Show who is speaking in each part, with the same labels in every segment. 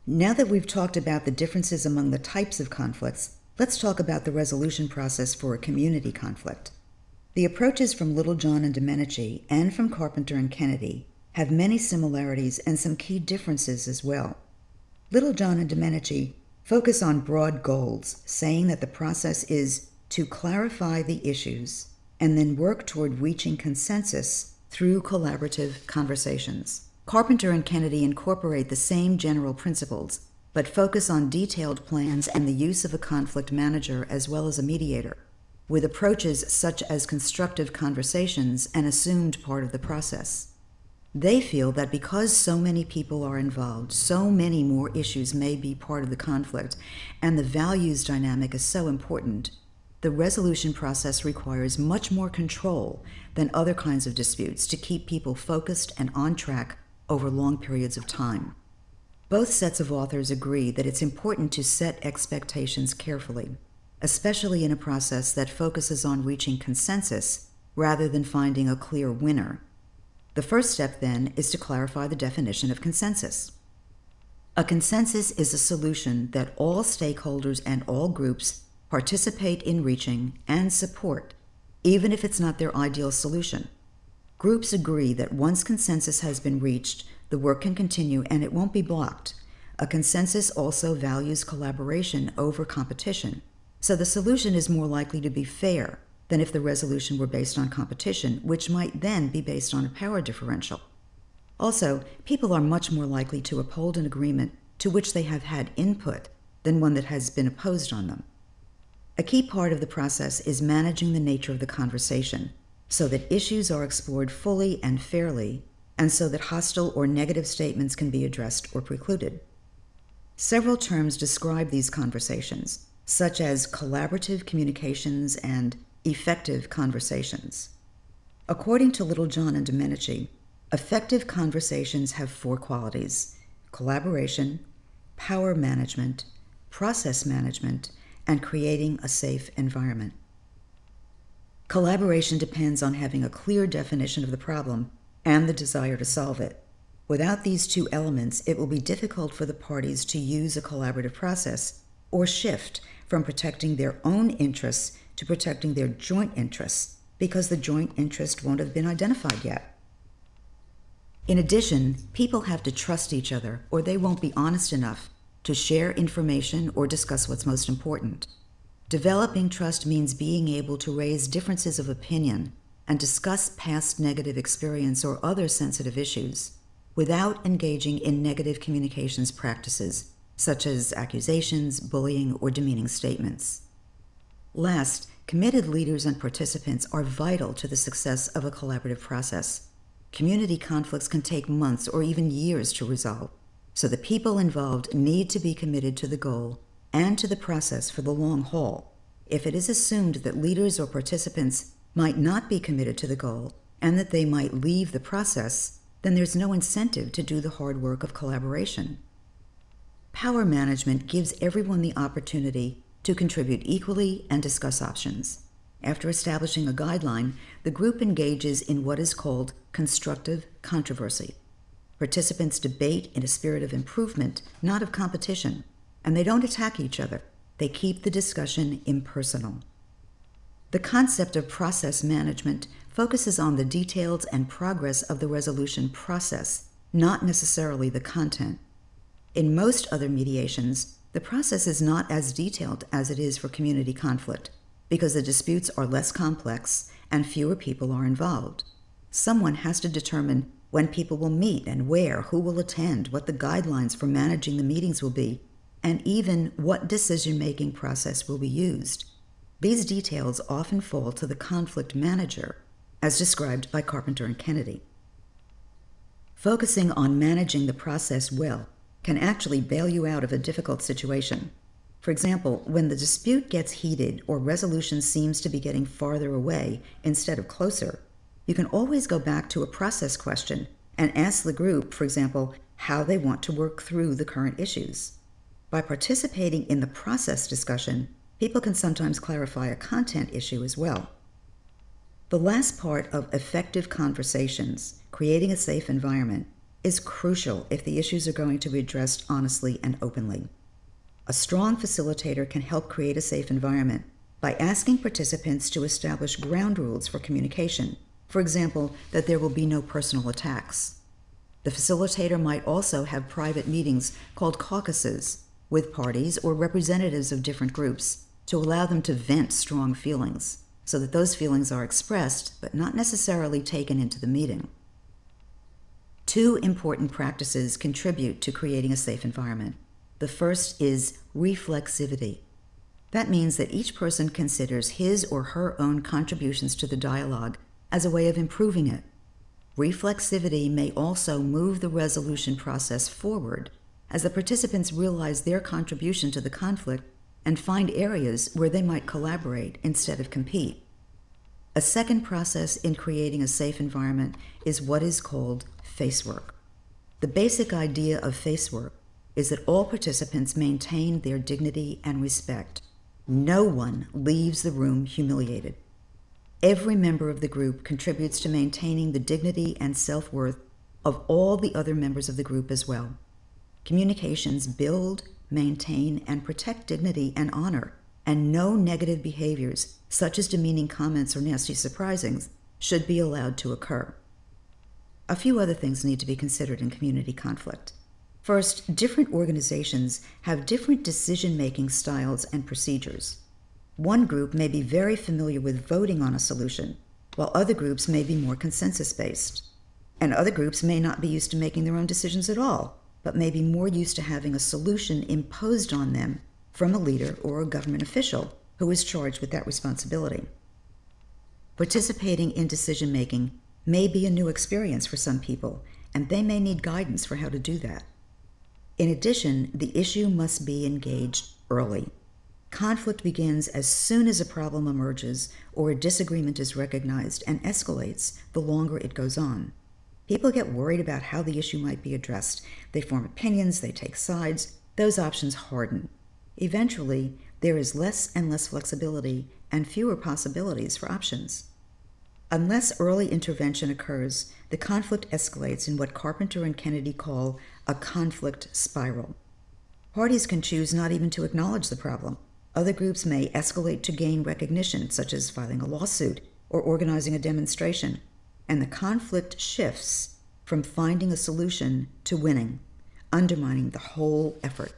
Speaker 1: Now that we've talked about the differences among the types of conflicts, let's talk about the resolution process for a community conflict. The approaches from Littlejohn and Domenici and from Carpenter and Kennedy have many similarities and some key differences as well. Littlejohn and Domenici focus on broad goals, saying that the process is to clarify the issues and then work toward reaching consensus through collaborative conversations. Carpenter and Kennedy incorporate the same general principles, but focus on detailed plans and the use of a conflict manager as well as a mediator, with approaches such as constructive conversations an assumed part of the process. They feel that because so many people are involved, so many more issues may be part of the conflict, and the values dynamic is so important, the resolution process requires much more control than other kinds of disputes to keep people focused and on track over long periods of time. Both sets of authors agree that it's important to set expectations carefully, especially in a process that focuses on reaching consensus rather than finding a clear winner. The first step, then, is to clarify the definition of consensus. A consensus is a solution that all stakeholders and all groups participate in reaching and support, even if it's not their ideal solution. Groups agree that once consensus has been reached, the work can continue and it won't be blocked. A consensus also values collaboration over competition, so the solution is more likely to be fair than if the resolution were based on competition, which might then be based on a power differential. Also, people are much more likely to uphold an agreement to which they have had input than one that has been imposed on them. A key part of the process is managing the nature of the conversation so that issues are explored fully and fairly, and so that hostile or negative statements can be addressed or precluded. Several terms describe these conversations, such as collaborative communications and effective conversations. According to Littlejohn and Domenici, effective conversations have 4 qualities: collaboration, power management, process management, and creating a safe environment. Collaboration depends on having a clear definition of the problem and the desire to solve it. Without these 2 elements, it will be difficult for the parties to use a collaborative process or shift from protecting their own interests to protecting their joint interests, because the joint interest won't have been identified yet. In addition, people have to trust each other, or they won't be honest enough to share information or discuss what's most important. Developing trust means being able to raise differences of opinion and discuss past negative experience or other sensitive issues without engaging in negative communications practices, such as accusations, bullying, or demeaning statements. Last, committed leaders and participants are vital to the success of a collaborative process. Community conflicts can take months or even years to resolve, so the people involved need to be committed to the goal and to the process for the long haul. If it is assumed that leaders or participants might not be committed to the goal and that they might leave the process, then there's no incentive to do the hard work of collaboration. Power management gives everyone the opportunity to contribute equally and discuss options. After establishing a guideline, the group engages in what is called constructive controversy. Participants debate in a spirit of improvement, not of competition, and they don't attack each other. They keep the discussion impersonal. The concept of process management focuses on the details and progress of the resolution process, not necessarily the content. In most other mediations, the process is not as detailed as it is for community conflict, because the disputes are less complex and fewer people are involved. Someone has to determine when people will meet and where, who will attend, what the guidelines for managing the meetings will be, and even what decision-making process will be used. These details often fall to the conflict manager, as described by Carpenter and Kennedy. Focusing on managing the process well can actually bail you out of a difficult situation. For example, when the dispute gets heated or resolution seems to be getting farther away instead of closer, you can always go back to a process question and ask the group, for example, how they want to work through the current issues. By participating in the process discussion, people can sometimes clarify a content issue as well. The last part of effective conversations, creating a safe environment, is crucial if the issues are going to be addressed honestly and openly. A strong facilitator can help create a safe environment by asking participants to establish ground rules for communication. For example, that there will be no personal attacks. The facilitator might also have private meetings called caucuses with parties or representatives of different groups to allow them to vent strong feelings, so that those feelings are expressed but not necessarily taken into the meeting. Two important practices contribute to creating a safe environment. The first is reflexivity. That means that each person considers his or her own contributions to the dialogue as a way of improving it. Reflexivity may also move the resolution process forward as the participants realize their contribution to the conflict and find areas where they might collaborate instead of compete. A second process in creating a safe environment is what is called face work. The basic idea of face work is that all participants maintain their dignity and respect. No one leaves the room humiliated. Every member of the group contributes to maintaining the dignity and self-worth of all the other members of the group as well. Communications build, maintain, and protect dignity and honor, and no negative behaviors, such as demeaning comments or nasty surprisings, should be allowed to occur. A few other things need to be considered in community conflict. First, different organizations have different decision-making styles and procedures. One group may be very familiar with voting on a solution, while other groups may be more consensus-based. And other groups may not be used to making their own decisions at all, but may be more used to having a solution imposed on them from a leader or a government official who is charged with that responsibility. Participating in decision-making may be a new experience for some people, and they may need guidance for how to do that. In addition, the issue must be engaged early. Conflict begins as soon as a problem emerges or a disagreement is recognized and escalates the longer it goes on. People get worried about how the issue might be addressed. They form opinions, they take sides. Those options harden. Eventually, there is less and less flexibility and fewer possibilities for options. Unless early intervention occurs, the conflict escalates in what Carpenter and Kennedy call a conflict spiral. Parties can choose not even to acknowledge the problem. Other groups may escalate to gain recognition, such as filing a lawsuit or organizing a demonstration, and the conflict shifts from finding a solution to winning, undermining the whole effort.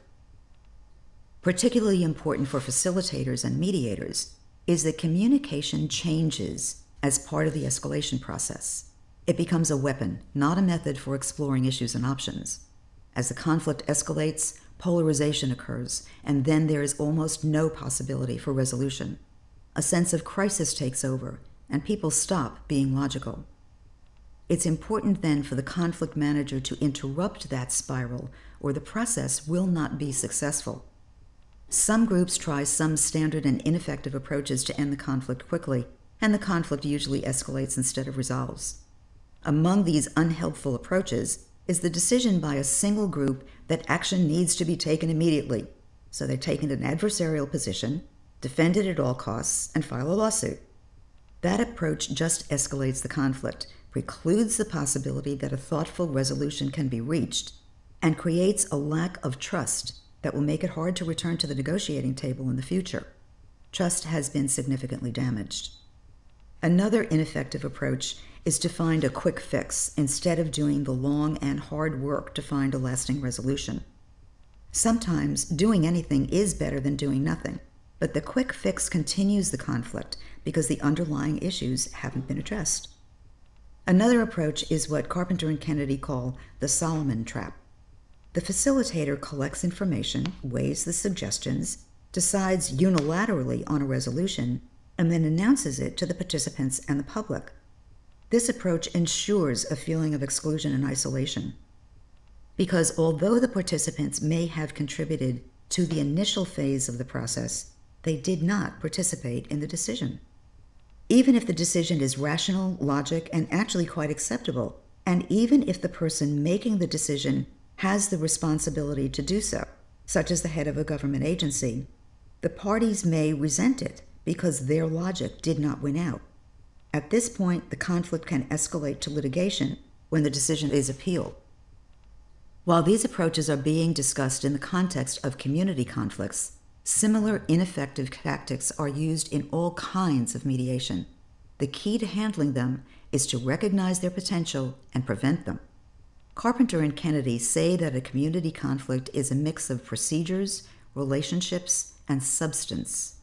Speaker 1: Particularly important for facilitators and mediators is that communication changes as part of the escalation process. It becomes a weapon, not a method for exploring issues and options. As the conflict escalates, polarization occurs, and then there is almost no possibility for resolution. A sense of crisis takes over, and people stop being logical. It's important then for the conflict manager to interrupt that spiral, or the process will not be successful. Some groups try some standard and ineffective approaches to end the conflict quickly, and the conflict usually escalates instead of resolves. Among these unhelpful approaches is the decision by a single group that action needs to be taken immediately. So they take an adversarial position, defend it at all costs, and file a lawsuit. That approach just escalates the conflict, precludes the possibility that a thoughtful resolution can be reached, and creates a lack of trust that will make it hard to return to the negotiating table in the future. Trust has been significantly damaged. Another ineffective approach is to find a quick fix instead of doing the long and hard work to find a lasting resolution. Sometimes doing anything is better than doing nothing, but the quick fix continues the conflict because the underlying issues haven't been addressed. Another approach is what Carpenter and Kennedy call the Solomon trap. The facilitator collects information, weighs the suggestions, decides unilaterally on a resolution, and then announces it to the participants and the public. This approach ensures a feeling of exclusion and isolation, because although the participants may have contributed to the initial phase of the process, they did not participate in the decision. Even if the decision is rational, logic, and actually quite acceptable, and even if the person making the decision has the responsibility to do so, such as the head of a government agency, the parties may resent it because their logic did not win out. At this point, the conflict can escalate to litigation when the decision is appealed. While these approaches are being discussed in the context of community conflicts, similar ineffective tactics are used in all kinds of mediation. The key to handling them is to recognize their potential and prevent them. Carpenter and Kennedy say that a community conflict is a mix of procedures, relationships, and substance.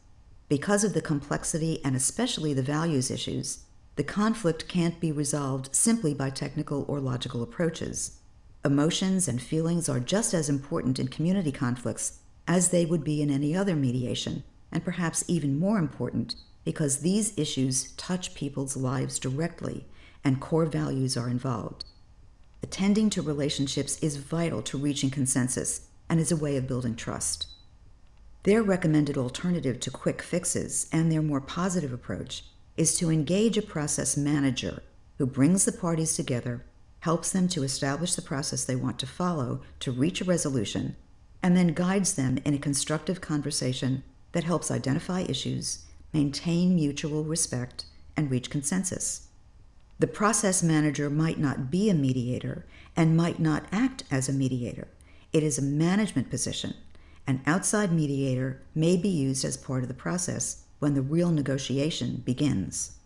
Speaker 1: Because of the complexity and especially the values issues, the conflict can't be resolved simply by technical or logical approaches. Emotions and feelings are just as important in community conflicts as they would be in any other mediation, and perhaps even more important because these issues touch people's lives directly and core values are involved. Attending to relationships is vital to reaching consensus and is a way of building trust. Their recommended alternative to quick fixes and their more positive approach is to engage a process manager who brings the parties together, helps them to establish the process they want to follow to reach a resolution, and then guides them in a constructive conversation that helps identify issues, maintain mutual respect, and reach consensus. The process manager might not be a mediator and might not act as a mediator. It is a management position. An outside mediator may be used as part of the process when the real negotiation begins.